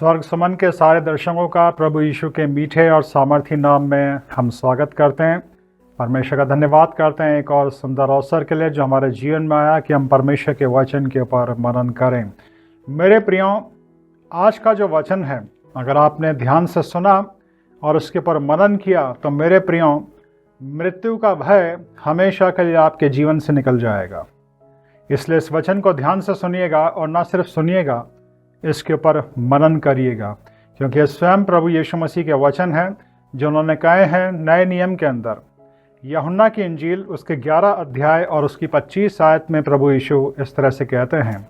स्वर्ग सुमन के सारे दर्शकों का प्रभु यीशु के मीठे और सामर्थी नाम में हम स्वागत करते हैं। परमेश्वर का धन्यवाद करते हैं एक और सुंदर अवसर के लिए जो हमारे जीवन में आया कि हम परमेश्वर के वचन के ऊपर मनन करें। मेरे प्रियों, आज का जो वचन है अगर आपने ध्यान से सुना और उसके ऊपर मनन किया तो मेरे प्रियों, मृत्यु का भय हमेशा के लिए आपके जीवन से निकल जाएगा। इसलिए इस वचन को ध्यान से सुनिएगा और ना सिर्फ सुनिएगा, इसके ऊपर मनन करिएगा, क्योंकि ये स्वयं प्रभु यीशु मसीह के वचन हैं जो उन्होंने कहे हैं नए नियम के अंदर। यूहन्ना की इंजील उसके 11 अध्याय और उसकी 25 आयत में प्रभु यीशु इस तरह से कहते हैं।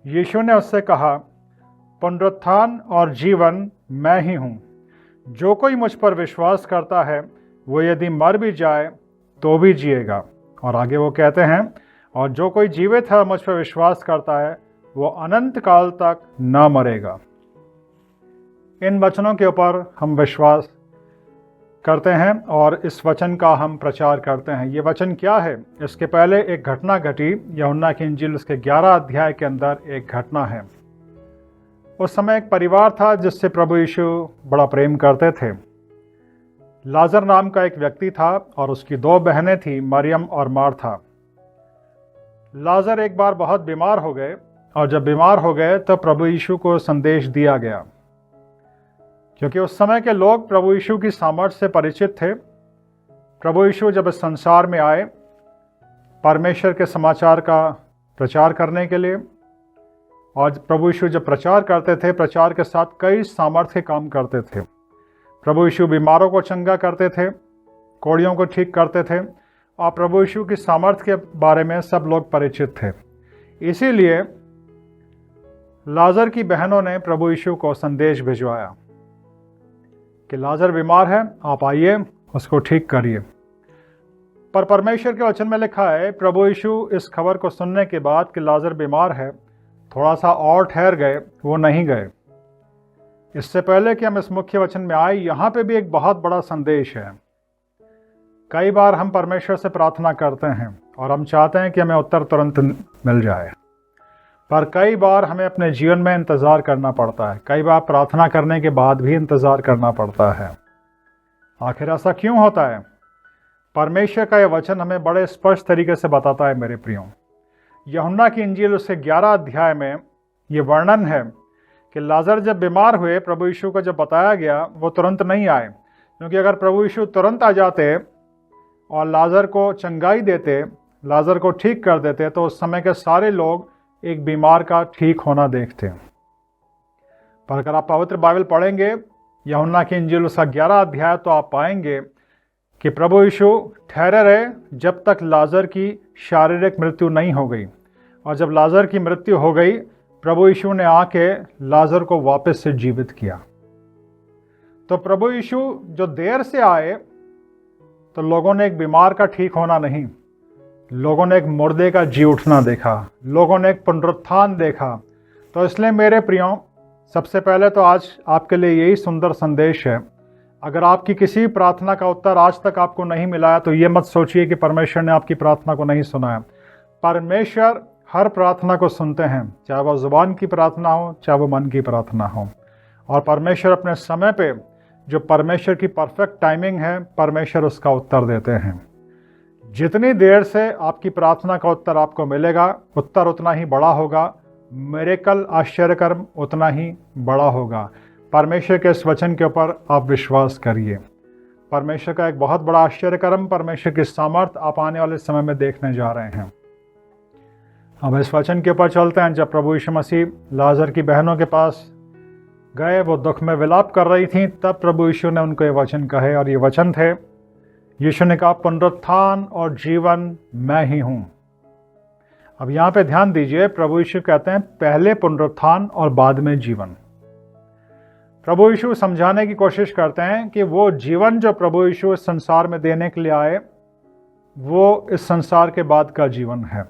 यीशु ने उससे कहा, पुनरुत्थान और जीवन मैं ही हूँ। जो कोई मुझ पर विश्वास करता है वो यदि मर भी जाए तो भी जिएगा। और आगे वो कहते हैं, और जो कोई जीवित है मुझ पर विश्वास करता है वो अनंत काल तक न मरेगा। इन वचनों के ऊपर हम विश्वास करते हैं और इस वचन का हम प्रचार करते हैं। ये वचन क्या है? इसके पहले एक घटना घटी। यूहन्ना की इंजील उसके 11 अध्याय के अंदर एक घटना है। उस समय एक परिवार था जिससे प्रभु यीशु बड़ा प्रेम करते थे। लाजर नाम का एक व्यक्ति था और उसकी 2 बहनें थी, मरियम और मार्था। लाजर एक बार बहुत बीमार हो गए और जब बीमार हो गए तो प्रभु यीशु को संदेश दिया गया, क्योंकि उस समय के लोग प्रभु यीशु की सामर्थ से परिचित थे। प्रभु यीशु जब इस संसार में आए परमेश्वर के समाचार का प्रचार करने के लिए, और प्रभु यीशु जब प्रचार करते थे, प्रचार के साथ कई सामर्थ्य काम करते थे। प्रभु यीशु बीमारों को चंगा करते थे, कोढ़ियों को ठीक करते थे, और प्रभु यीशु की सामर्थ्य के बारे में सब लोग परिचित थे। इसीलिए लाजर की बहनों ने प्रभु यीशु को संदेश भिजवाया कि लाजर बीमार है, आप आइए उसको ठीक करिए। पर परमेश्वर के वचन में लिखा है, प्रभु यीशु इस खबर को सुनने के बाद कि लाजर बीमार है थोड़ा सा और ठहर गए, वो नहीं गए। इससे पहले कि हम इस मुख्य वचन में आए, यहाँ पे भी एक बहुत बड़ा संदेश है। कई बार हम परमेश्वर से प्रार्थना करते हैं और हम चाहते हैं कि हमें उत्तर तुरंत मिल जाए, पर कई बार हमें अपने जीवन में इंतज़ार करना पड़ता है। कई बार प्रार्थना करने के बाद भी इंतज़ार करना पड़ता है। आखिर ऐसा क्यों होता है? परमेश्वर का यह वचन हमें बड़े स्पष्ट तरीके से बताता है मेरे प्रियों। यूहन्ना की इंजील उसके 11 अध्याय में ये वर्णन है कि लाजर जब बीमार हुए, प्रभु यीशु को जब बताया गया वो तुरंत नहीं आए, क्योंकि अगर प्रभु यीशु तुरंत आ जाते और लाजर को चंगाई देते, लाजर को ठीक कर देते, तो उस समय के सारे लोग एक बीमार का ठीक होना देखते। पर अगर आप पवित्र बाइबल पढ़ेंगे यूहन्ना की इंजील उसका 11 अध्याय, तो आप पाएंगे कि प्रभु यीशु ठहरे रहे जब तक लाजर की शारीरिक मृत्यु नहीं हो गई। और जब लाजर की मृत्यु हो गई, प्रभु यीशु ने आके लाजर को वापस से जीवित किया। तो प्रभु यीशु जो देर से आए तो लोगों ने एक बीमार का ठीक होना नहीं, लोगों ने एक मुर्दे का जी उठना देखा, लोगों ने एक पुनरुत्थान देखा। तो इसलिए मेरे प्रियों, सबसे पहले तो आज आपके लिए यही सुंदर संदेश है। अगर आपकी किसी प्रार्थना का उत्तर आज तक आपको नहीं मिला है तो ये मत सोचिए कि परमेश्वर ने आपकी प्रार्थना को नहीं सुना है। परमेश्वर हर प्रार्थना को सुनते हैं, चाहे वह जुबान की प्रार्थना हो, चाहे वो मन की प्रार्थना हो। और परमेश्वर अपने समय पे, जो परमेश्वर की परफेक्ट टाइमिंग है, परमेश्वर उसका उत्तर देते हैं। जितनी देर से आपकी प्रार्थना का उत्तर आपको मिलेगा, उत्तर उतना ही बड़ा होगा, मिरेकल आश्चर्यकर्म उतना ही बड़ा होगा। परमेश्वर के इस वचन के ऊपर आप विश्वास करिए। परमेश्वर का एक बहुत बड़ा आश्चर्यकर्म, परमेश्वर की सामर्थ्य आप आने वाले समय में देखने जा रहे हैं। अब इस वचन के ऊपर चलते हैं। जब प्रभु यीशु मसीह लाजर की बहनों के पास गए, वो दुख में विलाप कर रही थी, तब प्रभु यीशु ने उनको ये वचन कहे, और ये वचन थे, यीशु ने कहा, पुनरुत्थान और जीवन मैं ही हूँ। अब यहाँ पे ध्यान दीजिए, प्रभु यीशु कहते हैं पहले पुनरुत्थान और बाद में जीवन। प्रभु यीशु समझाने की कोशिश करते हैं कि वो जीवन जो प्रभु यीशु इस संसार में देने के लिए आए, वो इस संसार के बाद का जीवन है।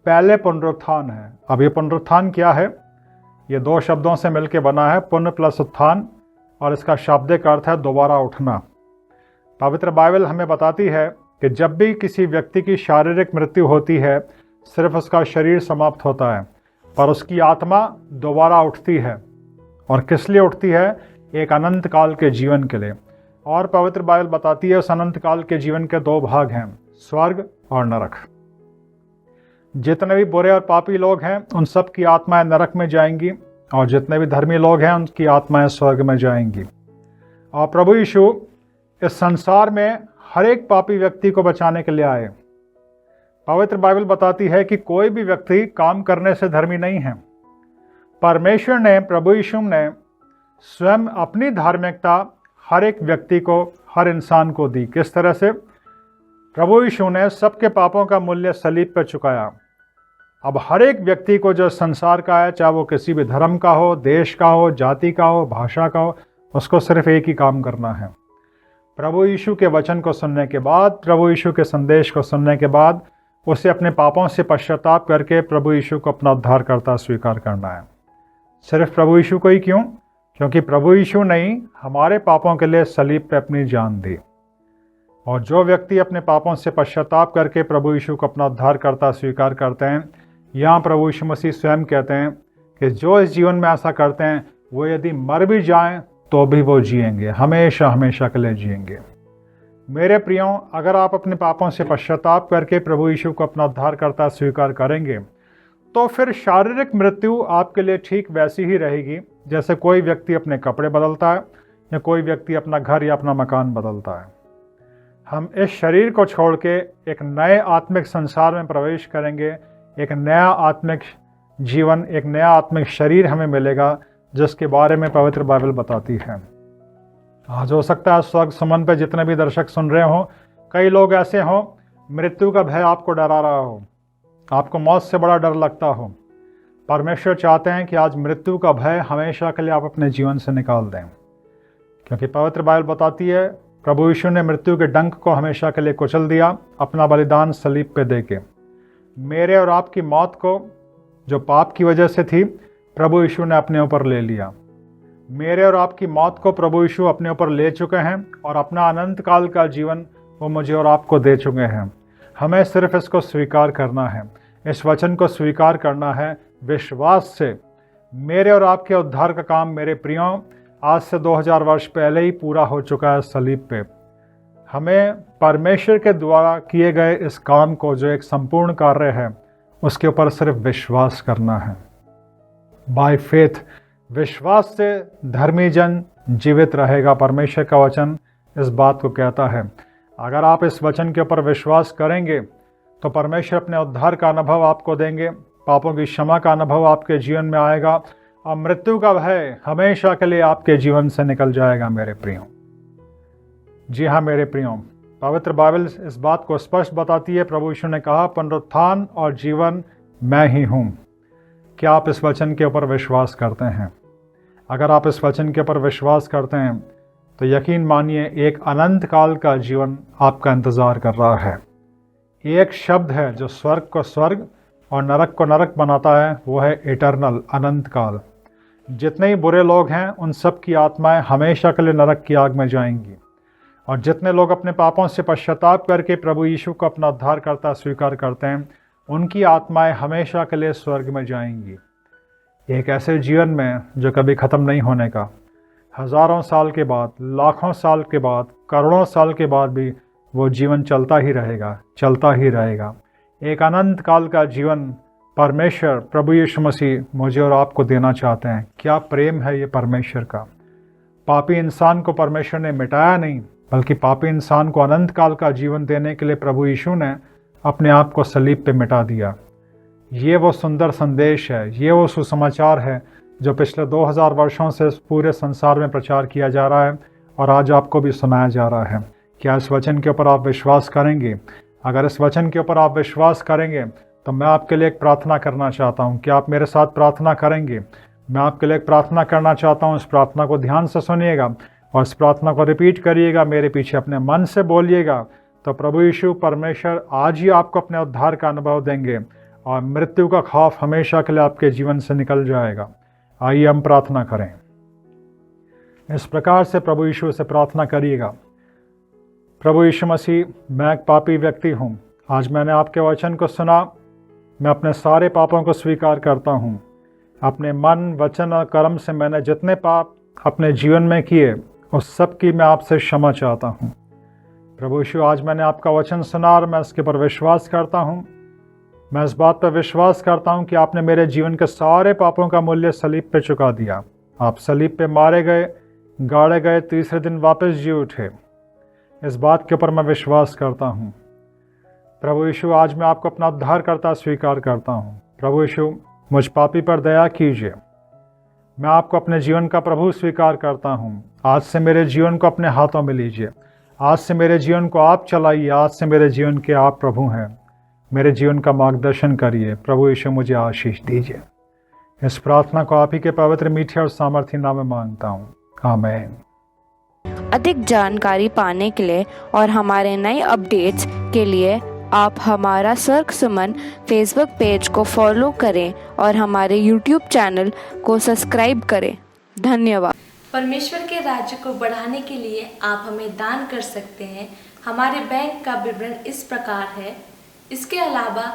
पहले पुनरुत्थान है। अब ये पुनरुत्थान क्या है? ये 2 शब्दों से मिलकर बना है, पुण्य प्लस उत्थान, और इसका शाब्दिक अर्थ है दोबारा उठना। पवित्र बाइबल हमें बताती है कि जब भी किसी व्यक्ति की शारीरिक मृत्यु होती है, सिर्फ उसका शरीर समाप्त होता है, पर उसकी आत्मा दोबारा उठती है और किस लिए उठती है? एक अनंत काल के जीवन के लिए। और पवित्र बाइबल बताती है उस अनंत काल के जीवन के दो भाग हैं, स्वर्ग और नरक। जितने भी बुरे और पापी लोग हैं उन सब की आत्माएं नरक में जाएंगी, और जितने भी धर्मी लोग हैं उनकी आत्माएं स्वर्ग में जाएंगी। और प्रभु यीशु इस संसार में हर एक पापी व्यक्ति को बचाने के लिए आए। पवित्र बाइबल बताती है कि कोई भी व्यक्ति काम करने से धर्मी नहीं है। परमेश्वर ने, प्रभु यीशु ने स्वयं अपनी धार्मिकता हर एक व्यक्ति को, हर इंसान को दी। किस तरह से? प्रभु यीशु ने सबके पापों का मूल्य सलीब पर चुकाया। अब हर एक व्यक्ति को जो संसार का है, चाहे वो किसी भी धर्म का हो, देश का हो, जाति का हो, भाषा का हो, उसको सिर्फ एक ही काम करना है। प्रभु यीशु के वचन को सुनने के बाद, प्रभु यीशु के संदेश को सुनने के बाद उसे अपने पापों से पश्चाताप करके प्रभु यीशु को अपना उद्धारकर्ता स्वीकार करना है। सिर्फ प्रभु यीशु को ही क्यों? क्योंकि प्रभु यीशु ने ही हमारे पापों के लिए सलीब पे अपनी जान दी। और जो व्यक्ति अपने पापों से पश्चाताप करके प्रभु यीशु को अपना उद्धारकर्ता स्वीकार करते हैं, यहाँ प्रभु यीशु मसीह स्वयं कहते हैं कि जो इस जीवन में ऐसा करते हैं वो यदि मर भी जाएं तो भी वो जिएंगे, हमेशा हमेशा के लिए जिएंगे। मेरे प्रियों, अगर आप अपने पापों से पश्चाताप करके प्रभु यीशु को अपना उद्धारकर्ता स्वीकार करेंगे तो फिर शारीरिक मृत्यु आपके लिए ठीक वैसी ही रहेगी जैसे कोई व्यक्ति अपने कपड़े बदलता है या कोई व्यक्ति अपना घर या अपना मकान बदलता है। हम इस शरीर को छोड़ के एक नए आत्मिक संसार में प्रवेश करेंगे। एक नया आत्मिक जीवन, एक नया आत्मिक शरीर हमें मिलेगा जिसके बारे में पवित्र बाइबल बताती है। आज हो सकता है स्वर्ग सुमन पे जितने भी दर्शक सुन रहे हों, कई लोग ऐसे हों मृत्यु का भय आपको डरा रहा हो, आपको मौत से बड़ा डर लगता हो। परमेश्वर चाहते हैं कि आज मृत्यु का भय हमेशा के लिए आप अपने जीवन से निकाल दें, क्योंकि पवित्र बाइबल बताती है प्रभु यीशु ने मृत्यु के डंक को हमेशा के लिए कुचल दिया अपना बलिदान सलीब पे देके। मेरे और आपकी मौत को, जो पाप की वजह से थी, प्रभु यीशु ने अपने ऊपर ले लिया। मेरे और आपकी मौत को प्रभु यीशु अपने ऊपर ले चुके हैं और अपना अनंत काल का जीवन वो मुझे और आपको दे चुके हैं। हमें सिर्फ इसको स्वीकार करना है, इस वचन को स्वीकार करना है विश्वास से। मेरे और आपके उद्धार का काम मेरे प्रियों आज से 2000 वर्ष पहले ही पूरा हो चुका है सलीब पे। हमें परमेश्वर के द्वारा किए गए इस काम को, जो एक संपूर्ण कार्य है, उसके ऊपर सिर्फ विश्वास करना है। बाय फेथ, विश्वास से धर्मी जन जीवित रहेगा। परमेश्वर का वचन इस बात को कहता है। अगर आप इस वचन के ऊपर विश्वास करेंगे तो परमेश्वर अपने उद्धार का अनुभव आपको देंगे, पापों की क्षमा का अनुभव आपके जीवन में आएगा और मृत्यु का भय हमेशा के लिए आपके जीवन से निकल जाएगा मेरे प्रियों। जी हाँ मेरे प्रियों, पवित्र बाइबल इस बात को स्पष्ट बताती है। प्रभु यीशु ने कहा, पुनरुत्थान और जीवन मैं ही हूँ। क्या आप इस वचन के ऊपर विश्वास करते हैं? अगर आप इस वचन के ऊपर विश्वास करते हैं तो यकीन मानिए एक अनंत काल का जीवन आपका इंतज़ार कर रहा है। एक शब्द है जो स्वर्ग को स्वर्ग और नरक को नरक बनाता है, वो है इटर्नल, अनंत काल। जितने ही बुरे लोग हैं उन सब की आत्माएं हमेशा के लिए नरक की आग में जाएंगी, और जितने लोग अपने पापों से पश्चाताप करके प्रभु यीशु को अपना उद्धारकर्ता स्वीकार करते हैं उनकी आत्माएं हमेशा के लिए स्वर्ग में जाएंगी। एक ऐसे जीवन में जो कभी ख़त्म नहीं होने का, हज़ारों साल के बाद, लाखों साल के बाद, करोड़ों साल के बाद भी वो जीवन चलता ही रहेगा, चलता ही रहेगा। एक अनंत काल का जीवन परमेश्वर प्रभु यीशु मसीह मुझे और आपको देना चाहते हैं। क्या प्रेम है ये परमेश्वर का। पापी इंसान को परमेश्वर ने मिटाया नहीं, बल्कि पापी इंसान को अनंत काल का जीवन देने के लिए प्रभु यीशु ने अपने आप को सलीब पे मिटा दिया। ये वो सुंदर संदेश है, ये वो सुसमाचार है जो पिछले 2000 वर्षों से पूरे संसार में प्रचार किया जा रहा है और आज आपको भी सुनाया जा रहा है। क्या इस वचन के ऊपर आप विश्वास करेंगे? अगर इस वचन के ऊपर आप विश्वास करेंगे तो मैं आपके लिए एक प्रार्थना करना चाहता हूँ। क्या आप मेरे साथ प्रार्थना करेंगे? मैं आपके लिए एक प्रार्थना करना चाहता हूँ। इस प्रार्थना को ध्यान से सुनिएगा और इस प्रार्थना को रिपीट करिएगा, मेरे पीछे अपने मन से बोलिएगा। तो प्रभु यीशु परमेश्वर आज ही आपको अपने उद्धार का अनुभव देंगे और मृत्यु का खौफ हमेशा के लिए आपके जीवन से निकल जाएगा। आइए हम प्रार्थना करें। इस प्रकार से प्रभु यीशु से प्रार्थना करिएगा। प्रभु यीशु मसीह, मैं एक पापी व्यक्ति हूँ। आज मैंने आपके वचन को सुना, मैं अपने सारे पापों को स्वीकार करता हूँ। अपने मन, वचन और कर्म से मैंने जितने पाप अपने जीवन में किए उस सब की मैं आपसे क्षमा चाहता हूँ। प्रभु यीशु, आज मैंने आपका वचन सुना और मैं इसके पर विश्वास करता हूँ। मैं इस बात पर विश्वास करता हूँ कि आपने मेरे जीवन के सारे पापों का मूल्य सलीब पे चुका दिया। आप सलीब पे मारे गए, गाड़े गए, तीसरे दिन वापस जी उठे। इस बात के ऊपर मैं विश्वास करता हूँ। प्रभु यीशु, आज मैं आपको अपना उद्धारकर्ता स्वीकार करता हूँ। प्रभु यीशु, मुझ पापी पर दया कीजिए। मैं आपको अपने जीवन का प्रभु स्वीकार करता हूँ। आज से मेरे जीवन को अपने हाथों में लीजिए। आज से मेरे जीवन को आप चलाइए। आज से मेरे जीवन के आप प्रभु हैं। मेरे जीवन का मार्गदर्शन करिए। प्रभु यीशु, मुझे आशीष दीजिए। इस प्रार्थना को आप ही के पवित्र, मीठे और सामर्थी नाम में मांगता हूँ। आमीन। अधिक जानकारी पाने के लिए और हमारे नए अपडेट्स के लिए आप हमारा सर्क सुमन फेसबुक पेज को फॉलो करें और हमारे यूट्यूब चैनल को सब्सक्राइब करें। धन्यवाद। परमेश्वर के राज्य को बढ़ाने के लिए आप हमें दान कर सकते हैं। हमारे बैंक का विवरण इस प्रकार है। इसके अलावा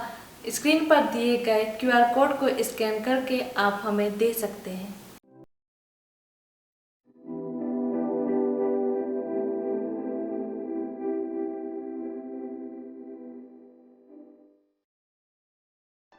स्क्रीन पर दिए गए QR कोड को स्कैन करके आप हमें दे सकते हैं।